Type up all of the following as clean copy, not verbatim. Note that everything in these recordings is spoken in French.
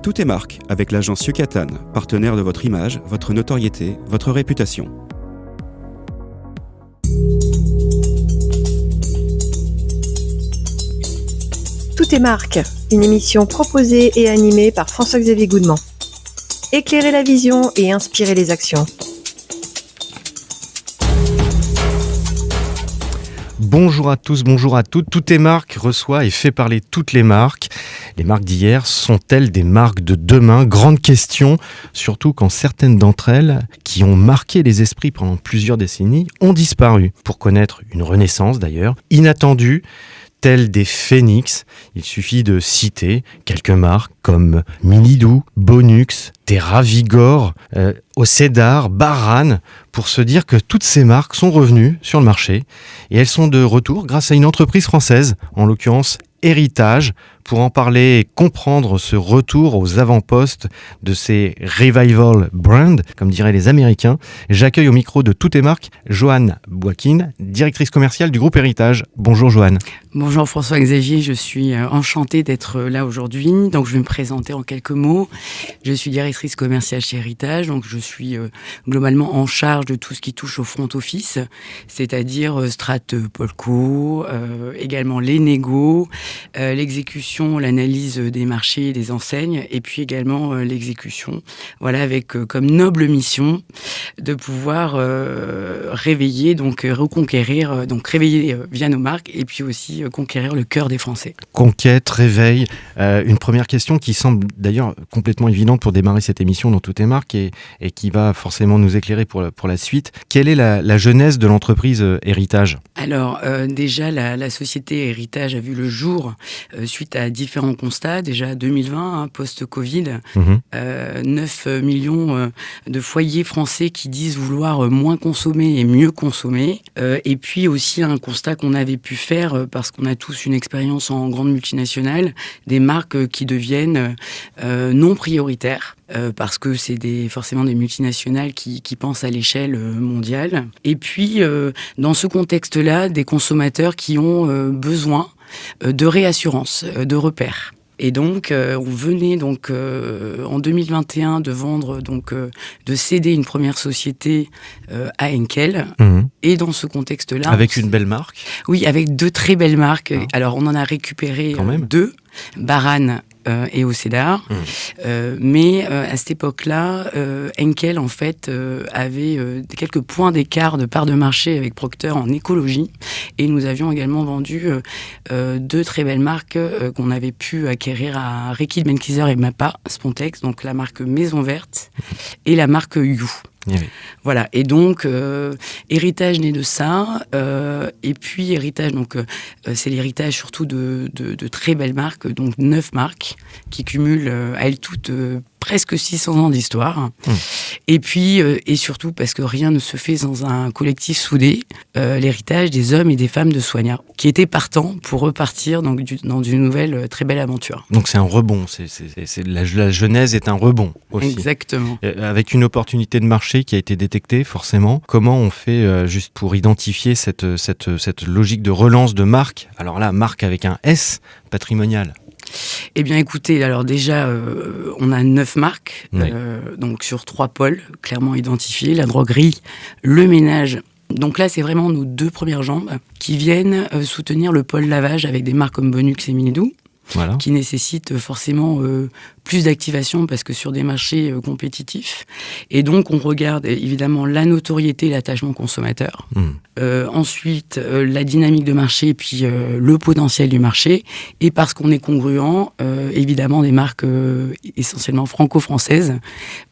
Tout est marque avec l'agence Yucatan, partenaire de votre image, votre notoriété, votre réputation. Tout est marque, une émission proposée et animée par François-Xavier Goudemont. Éclairer la vision et inspirer les actions. Bonjour à tous, bonjour à toutes. Tout est marque reçoit et fait parler toutes les marques. Les marques d'hier sont-elles des marques de demain ? Grande question, surtout quand certaines d'entre elles, qui ont marqué les esprits pendant plusieurs décennies, ont disparu. Pour connaître une renaissance d'ailleurs, inattendue, telles des phénix, il suffit de citer quelques marques comme Milidou, Bonux, Terra Vigor, Océdar, Baran, pour se dire que toutes ces marques sont revenues sur le marché et elles sont de retour grâce à une entreprise française, en l'occurrence Héritage. Pour en parler et comprendre ce retour aux avant-postes de ces revival brands, comme diraient les Américains, j'accueille au micro de Tout est marque Joanne Boiskin, directrice commerciale du groupe Héritage. Bonjour Joanne. Bonjour François-Xavier, je suis enchantée d'être là aujourd'hui. Donc je vais me présenter en quelques mots. Je suis directrice commerciale chez Héritage, donc je suis globalement en charge de tout ce qui touche au front office, c'est-à-dire Strat Polco, également les négos, l'exécution, l'analyse des marchés et des enseignes, et puis également l'exécution. Voilà, avec comme noble mission de pouvoir réveiller, donc reconquérir, donc réveiller via nos marques, et puis aussi conquérir le cœur des Français. Conquête, réveil, une première question qui semble d'ailleurs complètement évidente pour démarrer cette émission dans Tout est marque et qui va forcément nous éclairer pour la suite. Quelle est la genèse de l'entreprise Héritage ? Alors déjà la société Héritage a vu le jour suite à différents constats. Déjà 2020, post-Covid, 9 millions de foyers français qui disent vouloir moins consommer et mieux consommer. Et puis aussi un constat qu'on avait pu faire, parce qu'on a tous une expérience en grande multinationale, des marques qui deviennent non prioritaires. Parce que c'est forcément des multinationales qui pensent à l'échelle mondiale. Et puis, dans ce contexte-là, des consommateurs qui ont besoin de réassurance, de repères. Et donc, on venait donc en 2021 de vendre, donc de céder une première société à Henkel. Et dans ce contexte-là, avec une belle marque. Oui, avec deux très belles marques. Alors, on en a récupéré deux, Baran et Océdar. Mais à cette époque-là, Henkel en fait avait quelques points d'écart de part de marché avec Procter en écologie, et nous avions également vendu deux très belles marques qu'on avait pu acquérir à Reckitt Benckiser et Mapa Spontex, donc la marque Maison Verte et la marque You. Oui. Voilà, et donc Héritage naît de ça, et puis Héritage, donc c'est l'héritage surtout de très belles marques, donc 9 marques qui cumulent à elles toutes presque 600 ans d'histoire. Et puis, et surtout parce que rien ne se fait sans un collectif soudé, l'héritage des hommes et des femmes de Soignat, qui étaient partants pour repartir dans une nouvelle très belle aventure. Donc c'est un rebond, la genèse est un rebond aussi. Exactement. Avec une opportunité de marché qui a été détectée, forcément. Comment on fait juste pour identifier cette logique de relance de marque ? Alors là, marque avec un S, patrimonial. Eh bien écoutez, alors déjà, on a 9 marques, donc sur 3 pôles clairement identifiés, la droguerie, le ménage. Donc là, c'est vraiment nos 2 premières jambes qui viennent soutenir le pôle lavage avec des marques comme Bonux et Milidou. Voilà. Qui nécessite forcément plus d'activation parce que sur des marchés compétitifs. Et donc, on regarde évidemment la notoriété et l'attachement consommateur. Ensuite, la dynamique de marché et puis le potentiel du marché. Et parce qu'on est congruent, évidemment, des marques essentiellement franco-françaises.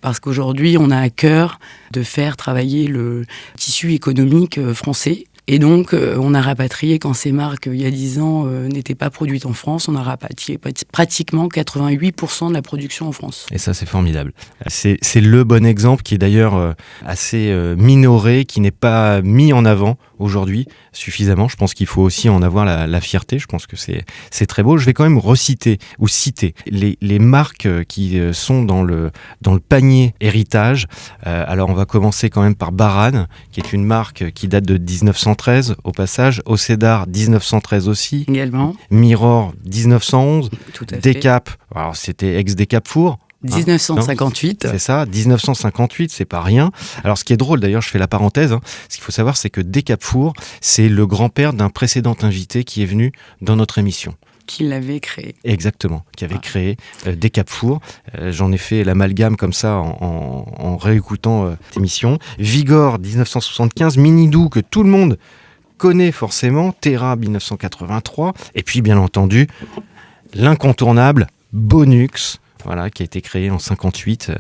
Parce qu'aujourd'hui, on a à cœur de faire travailler le tissu économique français. Et donc, on a rapatrié, quand ces marques, il y a 10 ans, n'étaient pas produites en France, on a rapatrié pratiquement 88% de la production en France. Et ça, c'est formidable. C'est le bon exemple qui est d'ailleurs assez minoré, qui n'est pas mis en avant aujourd'hui suffisamment. Je pense qu'il faut aussi en avoir la fierté. Je pense que c'est très beau. Je vais quand même citer les marques qui sont dans le panier Héritage. Alors, on va commencer quand même par Baran, qui est une marque qui date de 1913 au passage. Océdar, 1913 aussi. Également. Mirror, 1911. Tout à fait. Decap, alors c'était ex-Decap Four. 1958. C'est ça, 1958, c'est pas rien. Alors ce qui est drôle d'ailleurs, je fais la parenthèse, ce qu'il faut savoir c'est que Decapfour, c'est le grand-père d'un précédent invité qui est venu dans notre émission. Qui l'avait créé. Exactement, qui avait créé Decapfour. J'en ai fait l'amalgame comme ça en réécoutant cette émission. Vigor, 1975, Minidou, que tout le monde connaît forcément, Terra, 1983, et puis bien entendu, l'incontournable Bonux, voilà, qui a été créé en 58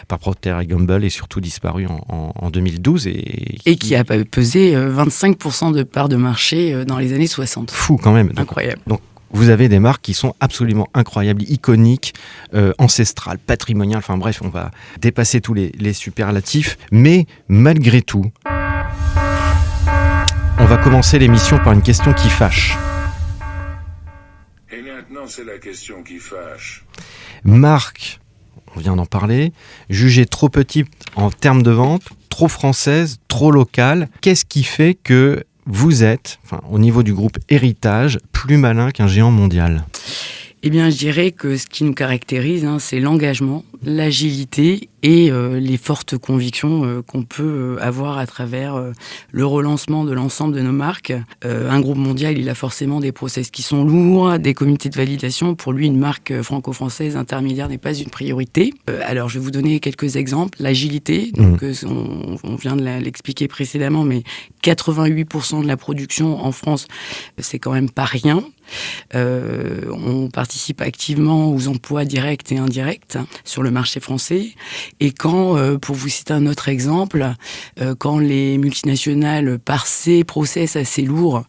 par Procter & Gamble et surtout disparu en 2012. Et qui a pesé 25% de part de marché dans les années 60. Fou quand même. Incroyable. Donc, vous avez des marques qui sont absolument incroyables, iconiques, ancestrales, patrimoniales, enfin bref, on va dépasser tous les superlatifs. Mais malgré tout, on va commencer l'émission par une question qui fâche. C'est la question qui fâche. Marque, on vient d'en parler, jugée trop petite en termes de vente, trop française, trop locale. Qu'est-ce qui fait que vous êtes, au niveau du groupe Héritage, plus malin qu'un géant mondial ? Eh bien, je dirais que ce qui nous caractérise, c'est l'engagement, l'agilité et les fortes convictions qu'on peut avoir à travers le relancement de l'ensemble de nos marques. Un groupe mondial, il a forcément des process qui sont lourds, des comités de validation. Pour lui, une marque franco-française intermédiaire n'est pas une priorité. Alors, je vais vous donner quelques exemples. L'agilité, donc on vient de l'expliquer précédemment, mais 88% de la production en France, c'est quand même pas rien. On participe activement aux emplois directs et indirects sur le marché français. Et quand, pour vous citer un autre exemple, quand les multinationales, par ces process assez lourds,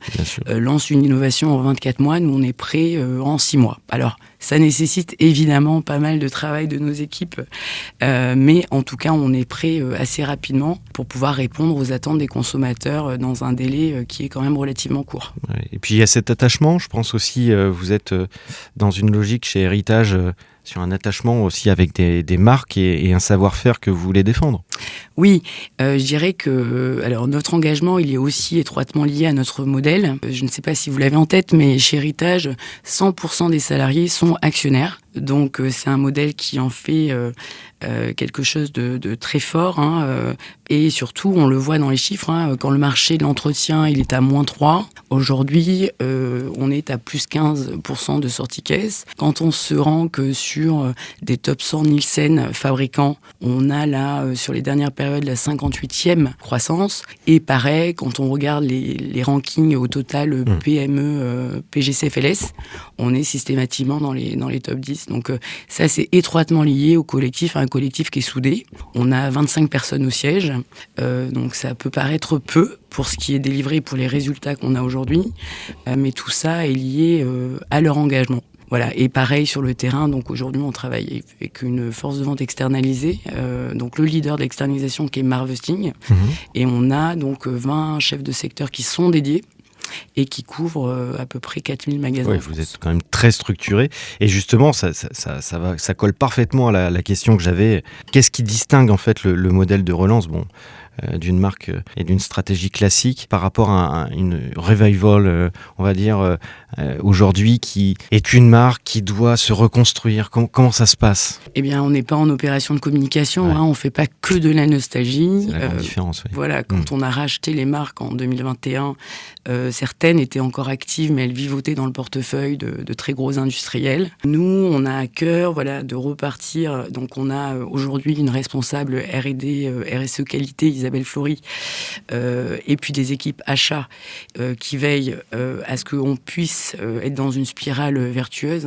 lancent une innovation en 24 mois, nous on est prêts en 6 mois. Alors, ça nécessite évidemment pas mal de travail de nos équipes, mais en tout cas, on est prêt assez rapidement pour pouvoir répondre aux attentes des consommateurs dans un délai qui est quand même relativement court. Et puis il y a cet attachement, je pense aussi, vous êtes dans une logique chez Héritage, sur un attachement aussi avec des marques et un savoir-faire que vous voulez défendre. Oui, je dirais que alors notre engagement, il est aussi étroitement lié à notre modèle. Je ne sais pas si vous l'avez en tête, mais chez Héritage, 100% des salariés sont actionnaires. Donc c'est un modèle qui en fait quelque chose de très fort. Et surtout, on le voit dans les chiffres. Quand le marché de l'entretien, il est à -3, aujourd'hui, on est à plus 15% de sortie caisse. Quand on se rend que sur des top 100 Nielsen fabricants, on a là, sur les dernières périodes, la 58e croissance. Et pareil, quand on regarde les rankings au total PME, PGCFLS, on est systématiquement dans les top 10. Donc ça, c'est étroitement lié au collectif, à un collectif qui est soudé. On a 25 personnes au siège, donc ça peut paraître peu pour ce qui est délivré, pour les résultats qu'on a aujourd'hui, mais tout ça est lié à leur engagement. Voilà, et pareil sur le terrain, donc aujourd'hui on travaille avec une force de vente externalisée, donc le leader d'externalisation qui est Marvesting, et on a donc 20 chefs de secteur qui sont dédiés et qui couvrent à peu près 4000 magasins. Oui, vous êtes quand même très structuré. Et justement, ça colle parfaitement à la question que j'avais. Qu'est-ce qui distingue en fait le modèle de relance d'une marque et d'une stratégie classique par rapport à une revival, on va dire, aujourd'hui, qui est une marque qui doit se reconstruire. Comment ça se passe ? Eh bien, on n'est pas en opération de communication, on ne fait pas que de la nostalgie. C'est la grande différence, oui. Voilà, quand on a racheté les marques en 2021, certaines étaient encore actives, mais elles vivotaient dans le portefeuille de très gros industriels. Nous, on a à cœur de repartir. Donc, on a aujourd'hui une responsable R&D, RSE qualité, Isabelle Flory, et puis des équipes achats qui veillent à ce qu'on puisse être dans une spirale vertueuse.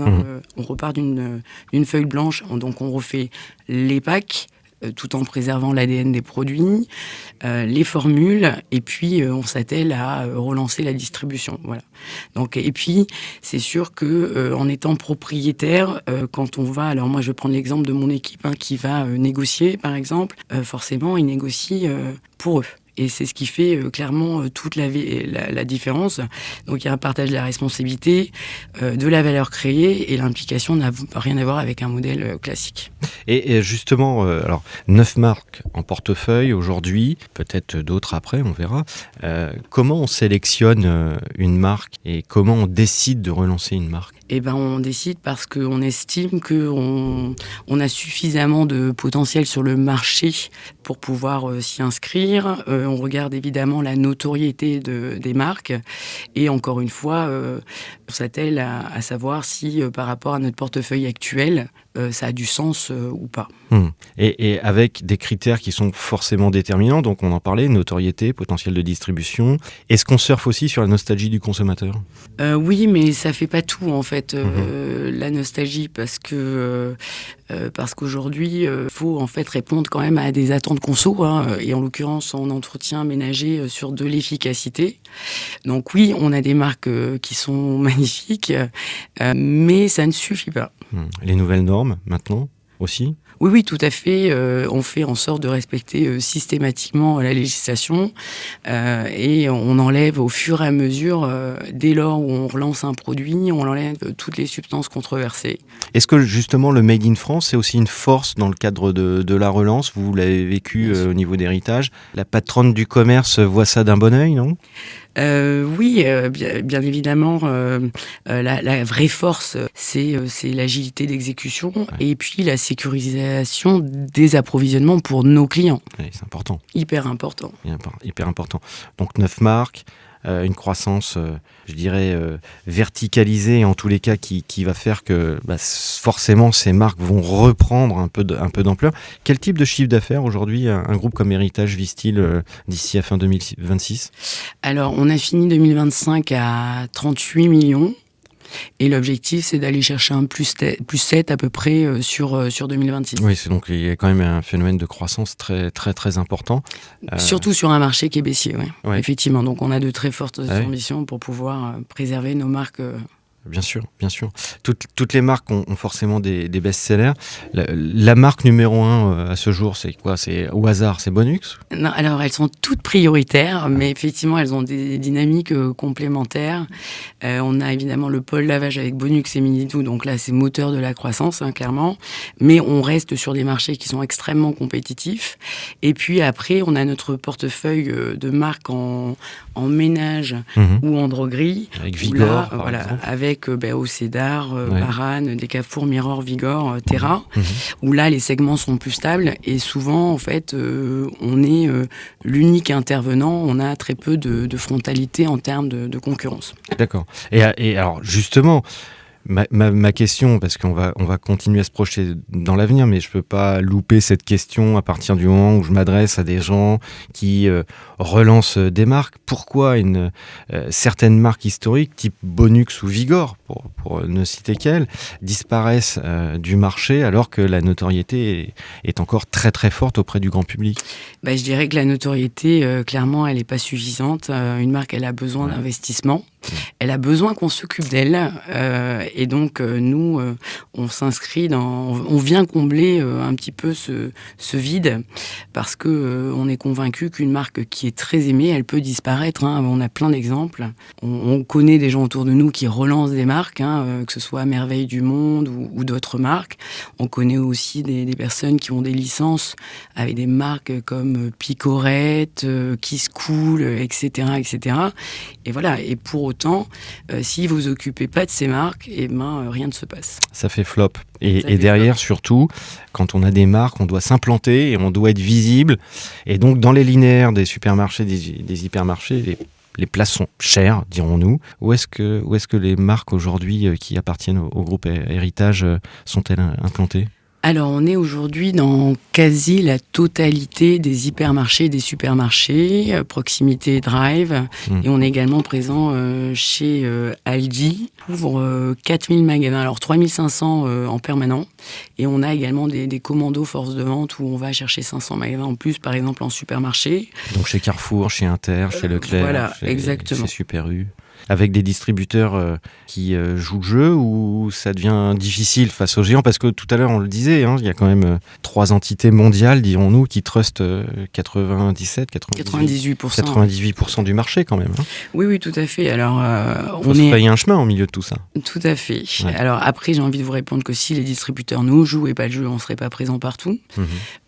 On repart d'une feuille blanche, donc on refait les packs, tout en préservant l'ADN des produits, les formules, et puis on s'attelle à relancer la distribution. Voilà. Donc, et puis, c'est sûr que en étant propriétaire, quand on va, alors moi je vais prendre l'exemple de mon équipe qui va négocier, par exemple, forcément ils négocient pour eux. Et c'est ce qui fait clairement toute la différence. Donc il y a un partage de la responsabilité, de la valeur créée, et l'implication n'a rien à voir avec un modèle classique. Et justement, alors 9 marques en portefeuille aujourd'hui, peut-être d'autres après, on verra. Comment on sélectionne une marque et comment on décide de relancer une marque ? On décide parce qu'on estime qu'on a suffisamment de potentiel sur le marché pour pouvoir s'y inscrire. On regarde évidemment la notoriété des marques et encore une fois, on s'attelle à savoir si par rapport à notre portefeuille actuel, ça a du sens ou pas. Et avec des critères qui sont forcément déterminants, donc on en parlait, notoriété, potentiel de distribution. Est-ce qu'on surfe aussi sur la nostalgie du consommateur ? Oui, mais ça fait pas tout en fait, la nostalgie, parce qu'aujourd'hui, faut en fait répondre quand même à des attentes conso, et en l'occurrence en entretien ménager sur de l'efficacité. Donc oui, on a des marques qui sont magnifiques, mais ça ne suffit pas. Les nouvelles normes maintenant aussi ? Oui, tout à fait. On fait en sorte de respecter systématiquement la législation et on enlève au fur et à mesure, dès lors où on relance un produit, on enlève toutes les substances controversées. Est-ce que justement le Made in France, c'est aussi une force dans le cadre de la relance ? Vous l'avez vécu au niveau d'héritage. La patronne du commerce voit ça d'un bon œil, non ? Oui, bien évidemment, la vraie force, c'est l'agilité d'exécution et puis la sécurisation des approvisionnements pour nos clients. Oui, c'est important. Hyper important. Hyper important. Donc 9 marques, une croissance, je dirais, verticalisée, en tous les cas, qui va faire que forcément ces marques vont reprendre un peu d'ampleur. Quel type de chiffre d'affaires aujourd'hui un groupe comme Héritage vise-t-il d'ici à fin 2026 ? Alors, on a fini 2025 à 38 millions. Et l'objectif, c'est d'aller chercher un plus 7 à peu près sur 2026. Oui, c'est donc il y a quand même un phénomène de croissance très, très, très important. Surtout sur un marché qui est baissier, oui. Effectivement. Donc on a de très fortes ambitions pour pouvoir préserver nos marques. Bien sûr. Toutes les marques ont forcément des best-sellers. La marque numéro 1 à ce jour, c'est quoi ? C'est au hasard, c'est Bonux ? Non, alors elles sont toutes prioritaires, mais effectivement elles ont des dynamiques complémentaires. On a évidemment le pôle lavage avec Bonux et Minitou, donc là c'est moteur de la croissance, clairement. Mais on reste sur des marchés qui sont extrêmement compétitifs. Et puis après, on a notre portefeuille de marques en ménage ou en droguerie. Avec Vigor, par exemple. Avec Océdar, Baran, Décafour, Mirror, Vigor, Terra, où là les segments sont plus stables et souvent en fait on est l'unique intervenant, on a très peu de frontalité en termes de concurrence. D'accord. Et alors justement, ma question, parce qu'on va continuer à se projeter dans l'avenir, mais je ne peux pas louper cette question à partir du moment où je m'adresse à des gens qui relancent des marques. Pourquoi certaines marques historiques, type Bonux ou Vigor, pour ne citer qu'elles, disparaissent du marché alors que la notoriété est encore très très forte auprès du grand public ? Je dirais que la notoriété, clairement, elle n'est pas suffisante. Une marque, elle a besoin d'investissement. Elle a besoin qu'on s'occupe d'elle. Et donc, nous, on s'inscrit on vient combler un petit peu ce vide parce que on est convaincu qu'une marque qui est très aimée, elle peut disparaître. On a plein d'exemples. On connaît des gens autour de nous qui relancent des marques, que ce soit Merveille du Monde ou d'autres marques. On connaît aussi des personnes qui ont des licences avec des marques comme Picorette, Kiss Cool, etc., etc. Et voilà. Et pour autant, si vous occupez pas de ces marques, rien ne se passe. Ça fait flop. Et derrière, surtout, quand on a des marques, on doit s'implanter et on doit être visible. Et donc, dans les linéaires des supermarchés, des hypermarchés, les places sont chères, dirons-nous. Où est-ce que les marques aujourd'hui qui appartiennent au groupe Héritage sont-elles implantées ? Alors, on est aujourd'hui dans quasi la totalité des hypermarchés et des supermarchés, proximité drive. Et on est également présent chez Aldi, pour 4000 magasins, alors 3500 en permanent. Et on a également des commandos force de vente où on va chercher 500 magasins en plus, par exemple en supermarché. Donc chez Carrefour, chez Inter, chez Leclerc, voilà, exactement. Chez Super U. Avec des distributeurs qui jouent le jeu, ou ça devient difficile face aux géants ? Parce que tout à l'heure, on le disait, il y a quand même 3 entités mondiales, dirons-nous, qui trustent 98% du marché quand même. Oui, tout à fait. Alors, faut se frayer un chemin au milieu de tout ça. Tout à fait. Ouais. Alors après, j'ai envie de vous répondre que si les distributeurs nous jouaient pas le jeu, on ne serait pas présent partout.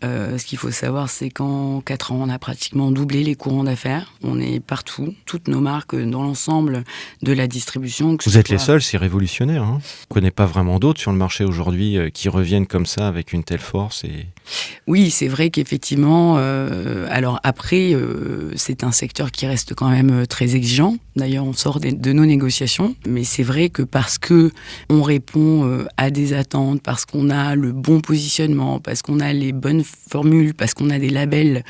Ce qu'il faut savoir, c'est qu'en 4 ans, on a pratiquement doublé les courants d'affaires. On est partout. Toutes nos marques, dans l'ensemble, de la distribution. Vous êtes les seuls, c'est révolutionnaire. Hein. On ne connaît pas vraiment d'autres sur le marché aujourd'hui qui reviennent comme ça avec une telle force. Oui, c'est vrai qu'effectivement, alors après, c'est un secteur qui reste quand même très exigeant. D'ailleurs, on sort de nos négociations, mais c'est vrai que parce que on répond à des attentes, parce qu'on a le bon positionnement, parce qu'on a les bonnes formules, parce qu'on a des labels,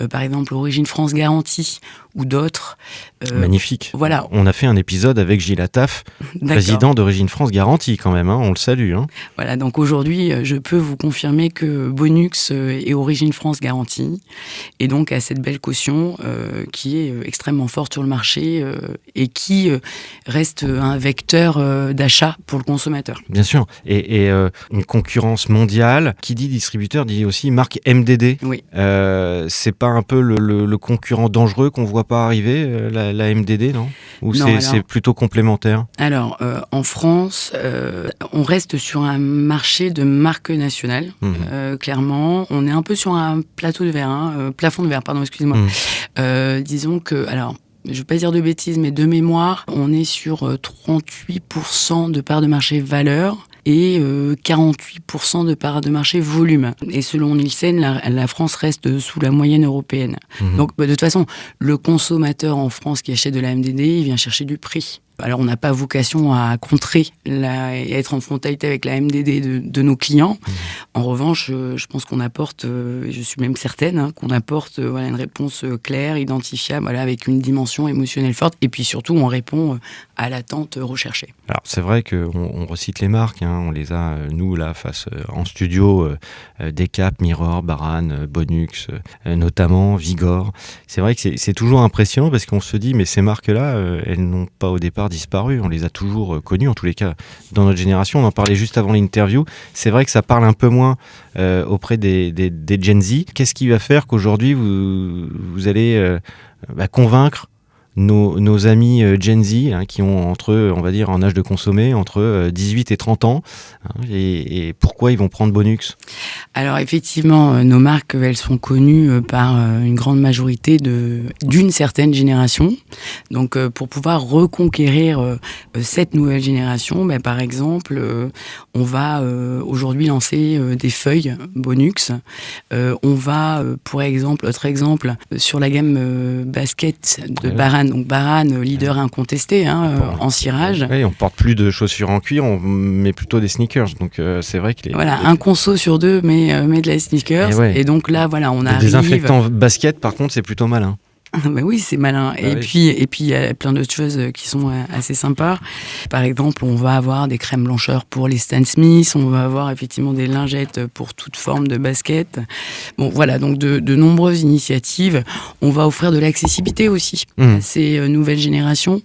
par exemple Origine France Garantie ou d'autres. Magnifique. Voilà. On a fait un épisode avec Gilles Attaf, président d'Origine France Garantie quand même, hein, on le salue. Hein. Voilà, donc aujourd'hui, je peux vous confirmer que Bonux est Origine France Garantie et donc a cette belle caution qui est extrêmement forte sur le marché et qui reste un vecteur d'achat pour le consommateur. Bien sûr, et une concurrence mondiale, qui dit distributeur dit aussi marque MDD. Oui. C'est pas un peu le concurrent dangereux qu'on voit pas arriver, la MDD, non ? Ou non, c'est plutôt complémentaire ? Alors, en France, on reste sur un marché de marque nationale, clairement. On est un peu sur un plateau de verre, plafond de verre, pardon, excusez-moi. Disons que, alors, je ne veux pas dire de bêtises, mais de mémoire, on est sur 38% de part de marché valeur et 48% de part de marché volume. Et selon Nielsen, la France reste sous la moyenne européenne. Donc, de toute façon, le consommateur en France qui achète de la MDD, il vient chercher du prix. Alors, on n'a pas vocation à contrer et être en frontalité avec la MDD de nos clients. En revanche, je pense qu'on apporte, je suis même certaine, qu'on apporte une réponse claire, identifiable, avec une dimension émotionnelle forte. Et puis surtout, on répond à l'attente recherchée. Alors, c'est vrai qu'on recite les marques, on les a, nous, là, face en studio, Decap, Mirror, Baran, Bonux, notamment, Vigor. C'est vrai que c'est toujours impressionnant parce qu'on se dit, mais ces marques-là, elles n'ont pas au départ disparu, on les a toujours connues, en tous les cas dans notre génération. On en parlait juste avant l'interview. C'est vrai que ça parle un peu moins auprès des Gen Z. Qu'est-ce qui va faire qu'aujourd'hui vous allez convaincre nos amis Gen Z qui ont entre, on va dire, en âge de consommer, entre 18 et 30 ans, et pourquoi ils vont prendre Bonux ? Alors effectivement, nos marques, elles sont connues par une grande majorité d'une certaine génération. Donc pour pouvoir reconquérir cette nouvelle génération, par exemple, on va aujourd'hui lancer des feuilles Bonux. On va, pour exemple, autre exemple, sur la gamme basket de Baran. Donc Baran, leader incontesté en cirage. Oui, on porte plus de chaussures en cuir, on met plutôt des sneakers. Donc c'est vrai que un conso sur deux met de la sneakers. Et donc là, on arrive. Les désinfectants basket, par contre, c'est plutôt malin. Oui, c'est malin. Et puis, il y a plein d'autres choses qui sont assez sympas. Par exemple, on va avoir des crèmes blancheurs pour les Stan Smith. On va avoir effectivement des lingettes pour toute forme de basket. Bon, voilà, donc de nombreuses initiatives. On va offrir de l'accessibilité aussi à ces nouvelles générations,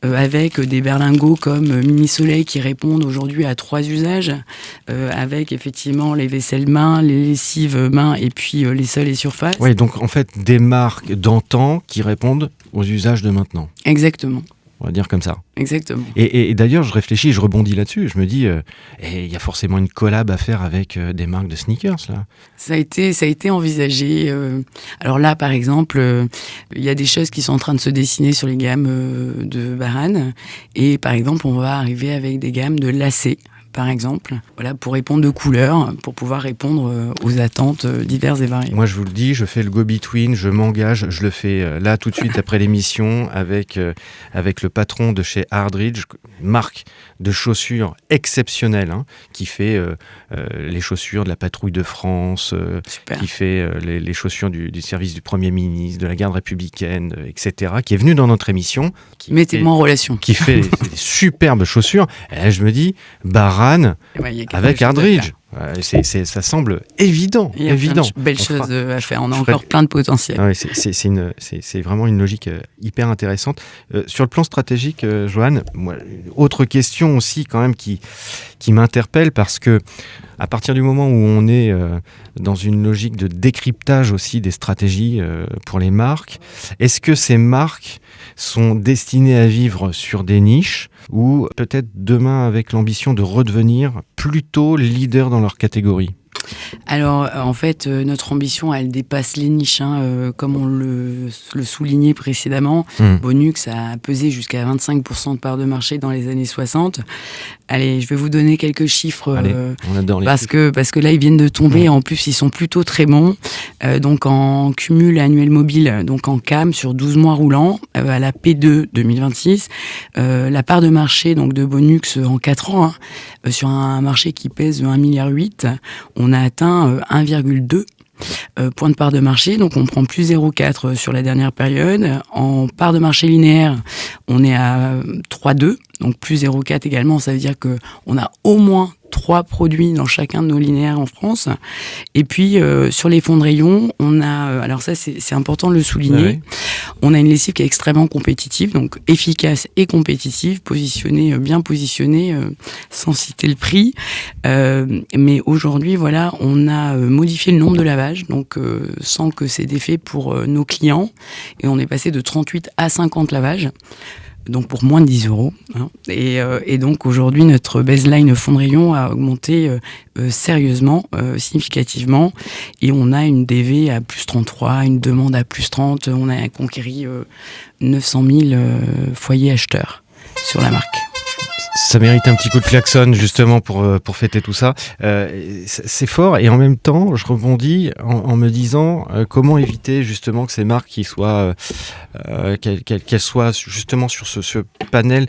avec des berlingots comme Mini Soleil qui répondent aujourd'hui à 3 usages, avec effectivement les vaisselles mains, les lessives mains et puis les sols et surfaces. Oui, donc en fait, des marques d'antan qui répondent aux usages de maintenant. Exactement. On va dire comme ça. Exactement. Et d'ailleurs, je réfléchis, je rebondis là-dessus. Je me dis, il y a forcément une collab à faire avec des marques de sneakers, là. Ça a été envisagé. Alors là, par exemple, il y a des choses qui sont en train de se dessiner sur les gammes de Baran. Et par exemple, on va arriver avec des gammes de lacets, par exemple, pour répondre de couleurs, pour pouvoir répondre aux attentes diverses et variées. Moi, je vous le dis, je fais le go-between, je m'engage, je le fais là tout de suite après l'émission avec le patron de chez Hardridge, marque de chaussures exceptionnelle, qui fait les chaussures de la patrouille de France, qui fait les chaussures du service du Premier ministre, de la garde républicaine, etc., qui est venu dans notre émission. Mettez-moi en relation. Qui fait des superbes chaussures. Et là, je me dis, Baran avec Hardridge. Ça semble évident. Il y a plein de belles choses à faire. On a encore plein de potentiel. Ouais, c'est vraiment une logique hyper intéressante. Sur le plan stratégique, Joanne, autre question aussi quand même qui m'interpelle, parce que à partir du moment où on est dans une logique de décryptage aussi des stratégies pour les marques, est-ce que ces marques sont destinées à vivre sur des niches ou peut-être demain avec l'ambition de redevenir plutôt leader dans leur catégorie ? Alors, en fait, notre ambition, elle dépasse les niches. Comme on le soulignait précédemment, Bonux a pesé jusqu'à 25% de part de marché dans les années 60. Allez, je vais vous donner quelques chiffres. Allez, on adore les chiffres. Parce que là, ils viennent de tomber. En plus, ils sont plutôt très bons. Donc, en cumul annuel mobile, donc en CAM, sur 12 mois roulants, à la P2 2026, la part de marché donc de Bonux en 4 ans, sur un marché qui pèse 1,8 milliard, on a atteint 1,2 point de part de marché, donc on prend plus 0,4 sur la dernière période. En part de marché linéaire, on est à 3,2, donc plus 0,4 également, ça veut dire qu'on a au moins 3 produits dans chacun de nos linéaires en France. Et puis, sur les fonds de rayon, on a... alors ça, c'est important de le souligner. Ouais. On a une lessive qui est extrêmement compétitive, donc efficace et compétitive, bien positionnée, sans citer le prix. Mais aujourd'hui, voilà, on a modifié le nombre de lavages, donc sans que c'est d'effet pour nos clients. Et on est passé de 38 à 50 lavages. Donc pour moins de 10 €. Et donc aujourd'hui, notre baseline fond de rayon a augmenté sérieusement, significativement. Et on a une DV à plus 33, une demande à plus 30. On a conquéri 900 000 foyers acheteurs sur la marque. Ça mérite un petit coup de klaxon justement pour fêter tout ça. C'est fort et en même temps, je rebondis en me disant comment éviter justement que ces marques qui soient, qu'elles soient justement sur ce panel,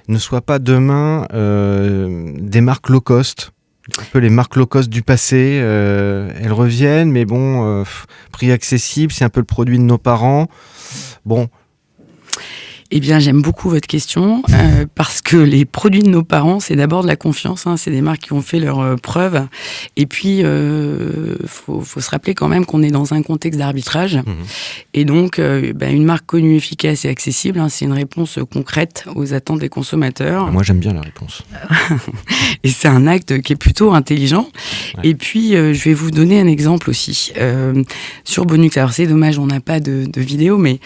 ne soient pas demain des marques low cost. Un peu les marques low cost du passé, elles reviennent, mais bon, prix accessible, c'est un peu le produit de nos parents. Bon. Eh bien, j'aime beaucoup votre question parce que les produits de nos parents, c'est d'abord de la confiance. C'est des marques qui ont fait leurs preuves. Et puis, faut se rappeler quand même qu'on est dans un contexte d'arbitrage. Et donc, une marque connue, efficace et accessible, c'est une réponse concrète aux attentes des consommateurs. Moi, j'aime bien la réponse. Et c'est un acte qui est plutôt intelligent. Ouais. Et puis, je vais vous donner un exemple aussi. Sur Bonux, alors c'est dommage, on n'a pas de vidéo, mais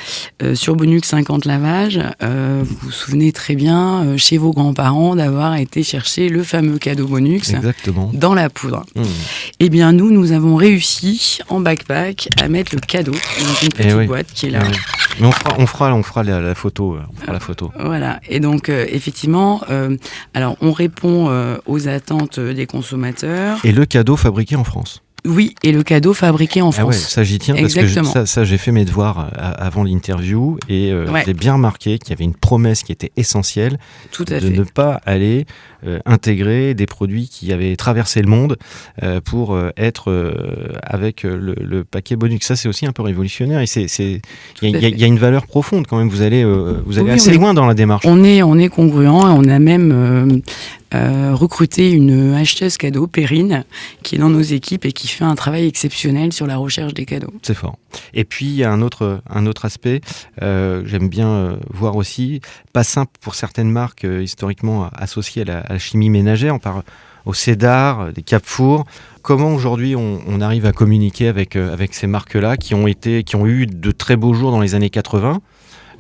sur Bonux 50 lavages, vous vous souvenez très bien, chez vos grands-parents, d'avoir été chercher le fameux cadeau Bonux. Exactement. Dans la poudre. Eh bien, nous avons réussi, en backpack, à mettre le cadeau dans une petite boîte qui est là. Mais on fera la photo. La photo. Voilà. Et donc, effectivement, alors on répond aux attentes des consommateurs. Et le cadeau fabriqué en France. Oui, et le cadeau fabriqué en France. Ah ouais, ça j'y tiens. Exactement. Parce que ça j'ai fait mes devoirs avant l'interview et j'ai bien remarqué qu'il y avait une promesse qui était essentielle. Tout à de fait. Ne pas aller intégrer des produits qui avaient traversé le monde pour être avec le paquet Bonux. Ça c'est aussi un peu révolutionnaire et il y a une valeur profonde quand même. Vous allez assez loin dans la démarche. On est congruent. On a même recruter une acheteuse cadeau, Perrine, qui est dans nos équipes et qui fait un travail exceptionnel sur la recherche des cadeaux. C'est fort. Et puis, il y a un autre aspect, j'aime bien voir aussi, pas simple pour certaines marques historiquement associées à la chimie ménagère, on parle au Cédar, des Cap-Four. Comment aujourd'hui on arrive à communiquer avec ces marques-là qui ont eu de très beaux jours dans les années 80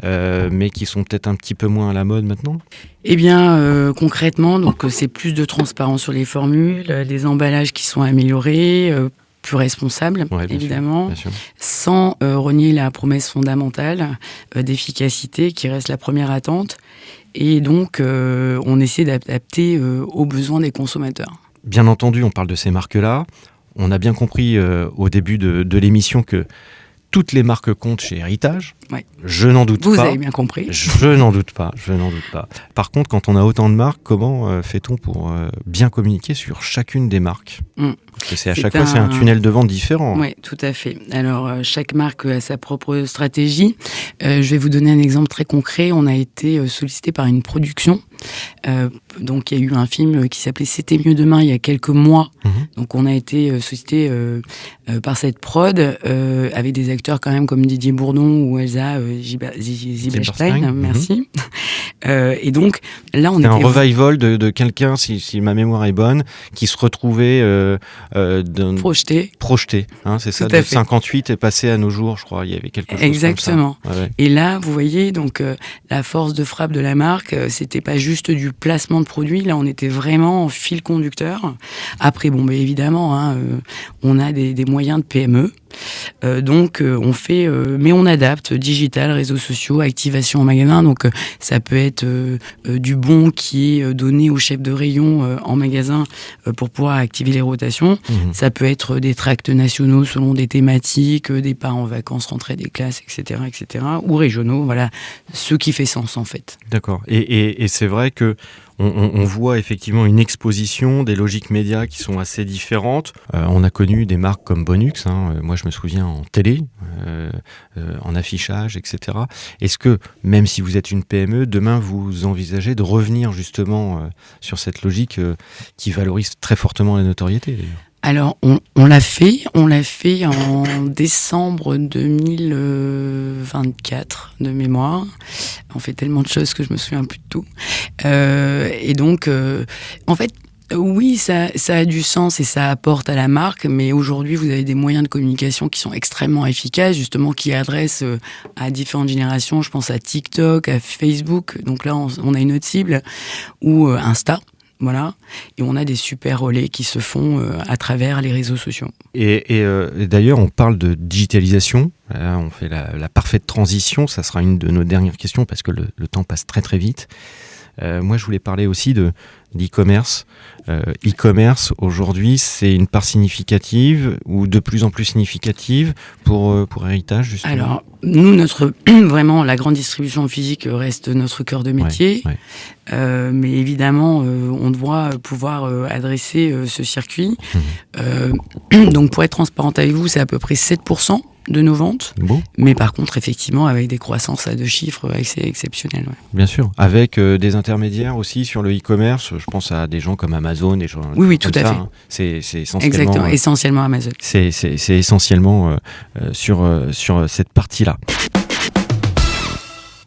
mais qui sont peut-être un petit peu moins à la mode maintenant? Eh bien, concrètement, donc c'est plus de transparence sur les formules, des emballages qui sont améliorés, plus responsables, évidemment, bien sûr. Sans renier la promesse fondamentale d'efficacité qui reste la première attente. Et donc, on essaie d'adapter aux besoins des consommateurs. Bien entendu, on parle de ces marques-là. On a bien compris au début de l'émission que toutes les marques comptent chez Héritage. Ouais. Je n'en doute pas. Vous avez bien compris. Je n'en doute pas. Par contre, quand on a autant de marques, comment fait-on pour bien communiquer sur chacune des marques ? Parce que c'est chaque fois, c'est un tunnel de vente différent. Oui, tout à fait. Alors, chaque marque a sa propre stratégie. Je vais vous donner un exemple très concret. On a été sollicité par une production. Donc, il y a eu un film qui s'appelait C'était mieux demain il y a quelques mois. Donc, on a été sollicité par cette prod avec des acteurs quand même comme Didier Bourdon ou Elsa Zilberstein. Merci. Et donc, là, on était... un revival de quelqu'un, si ma mémoire est bonne, qui se retrouvait... projeté, hein, c'est ça, de 58 est passé à nos jours, je crois, il y avait quelque chose. Exactement. Comme ça. Ouais. Et là, vous voyez, donc la force de frappe de la marque, c'était pas juste du placement de produits. Là, on était vraiment en fil conducteur. Après, évidemment, on a des moyens de PME. Donc on fait, mais on adapte digital, réseaux sociaux, activation en magasin. Donc ça peut être du bon qui est donné au chef de rayon en magasin pour pouvoir activer les rotations. Ça peut être des tracts nationaux selon des thématiques, départs en vacances, rentrée des classes, etc., ou régionaux. Voilà, ce qui fait sens en fait. D'accord. Et c'est vrai que on voit effectivement une exposition des logiques médias qui sont assez différentes. On a connu des marques comme Bonux, moi je me souviens en télé, en affichage, etc. Est-ce que, même si vous êtes une PME, demain vous envisagez de revenir justement sur cette logique qui valorise très fortement la notoriété d'ailleurs ? Alors, on l'a fait en décembre 2024 de mémoire. On fait tellement de choses que je me souviens plus de tout. Et donc, en fait, oui, ça a du sens et ça apporte à la marque, mais aujourd'hui, vous avez des moyens de communication qui sont extrêmement efficaces, justement, qui adressent à différentes générations. Je pense à TikTok, à Facebook. Donc là, on a une autre cible, ou Insta. Voilà, et on a des super relais qui se font à travers les réseaux sociaux. Et d'ailleurs, on parle de digitalisation, on fait la parfaite transition, ça sera une de nos dernières questions parce que le temps passe très très vite. Moi, je voulais parler aussi d'e-commerce. E-commerce, aujourd'hui, c'est une part significative ou de plus en plus significative pour Héritage, justement. Alors, nous, vraiment, la grande distribution physique reste notre cœur de métier. Ouais. Mais évidemment, on doit pouvoir adresser ce circuit. Donc, pour être transparente avec vous, c'est à peu près 7% de nos ventes. Bon. Mais par contre, effectivement, avec des croissances à 2 chiffres assez exceptionnelles. Ouais. Bien sûr. Avec des intermédiaires aussi sur le e-commerce. Je pense à des gens comme Amazon, des gens oui, tout à fait. C'est essentiellement... Exactement, essentiellement Amazon. C'est essentiellement sur cette partie-là.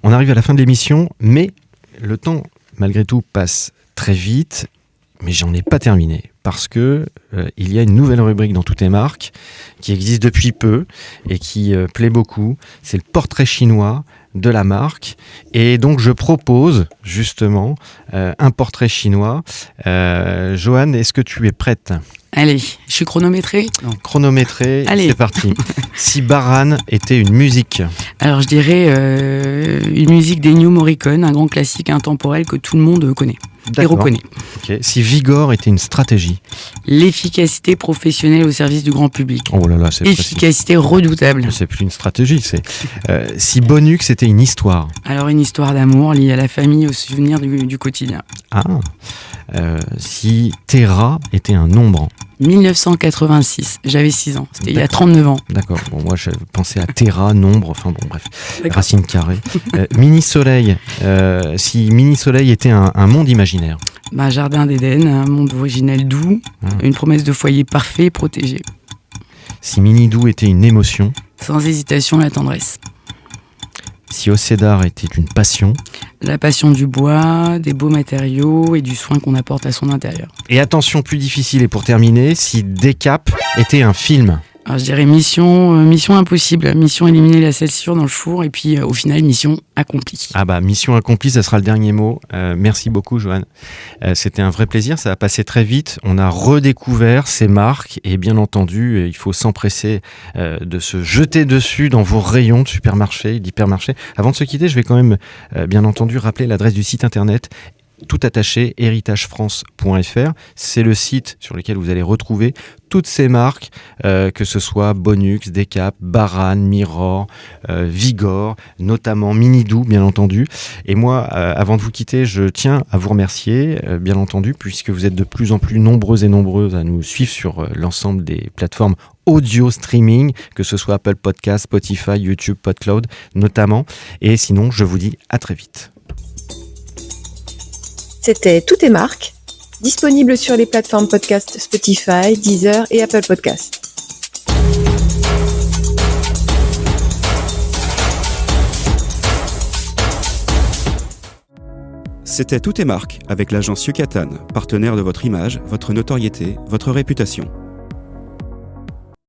On arrive à la fin de l'émission, mais le temps, malgré tout, passe très vite. Mais j'en ai pas terminé parce que il y a une nouvelle rubrique dans Toutes les marques qui existe depuis peu et qui plaît beaucoup. C'est le portrait chinois de la marque. Et donc je propose justement un portrait chinois. Joanne, est-ce que tu es prête ? Allez, je suis chronométrée. Chronométrée, c'est parti. Si Baran était une musique. Alors je dirais une musique d'Ennio Morricone, un grand classique intemporel que tout le monde connaît. Et reconnaît. Okay. Si Vigor était une stratégie. L'efficacité professionnelle au service du grand public. Oh là là, c'est efficacité redoutable. C'est plus une stratégie, c'est. Si Bonux était une histoire. Alors une histoire d'amour liée à la famille, aux souvenirs du quotidien. Si Terra était un nombre. 1986, j'avais 6 ans, c'était il y a 39 ans. D'accord, bon, moi je pensais à Terra, nombre, enfin bon bref, racine carrée. Mini-Soleil, si Mini-Soleil était un monde imaginaire. Jardin d'Éden, un monde originel doux, une promesse de foyer parfait et protégé. Si Mini-Doux était une émotion. Sans hésitation, la tendresse. Si Océdar était une passion. La passion du bois, des beaux matériaux et du soin qu'on apporte à son intérieur. Et attention, plus difficile, et pour terminer, si Décap était un film. Alors je dirais mission impossible, mission éliminer la salsure dans le four et puis au final mission accomplie. Mission accomplie, ça sera le dernier mot. Merci beaucoup Joanne. C'était un vrai plaisir, ça a passé très vite. On a redécouvert ces marques et bien entendu, il faut s'empresser de se jeter dessus dans vos rayons de supermarché, d'hypermarché. Avant de se quitter, je vais quand même bien entendu rappeler l'adresse du site internet tout attaché, héritagefrance.fr. C'est le site sur lequel vous allez retrouver toutes ces marques, que ce soit Bonux, Décap, Baran, Mirror, Vigor, notamment Mini-Doux, bien entendu. Et moi, avant de vous quitter, je tiens à vous remercier, bien entendu, puisque vous êtes de plus en plus nombreux et nombreuses à nous suivre sur l'ensemble des plateformes audio streaming, que ce soit Apple Podcast, Spotify, YouTube, PodCloud, notamment. Et sinon, je vous dis à très vite. C'était Toutes les marques, disponible sur les plateformes podcast Spotify, Deezer et Apple Podcast. C'était Toutes les marques avec l'agence Yucatan, partenaire de votre image, votre notoriété, votre réputation.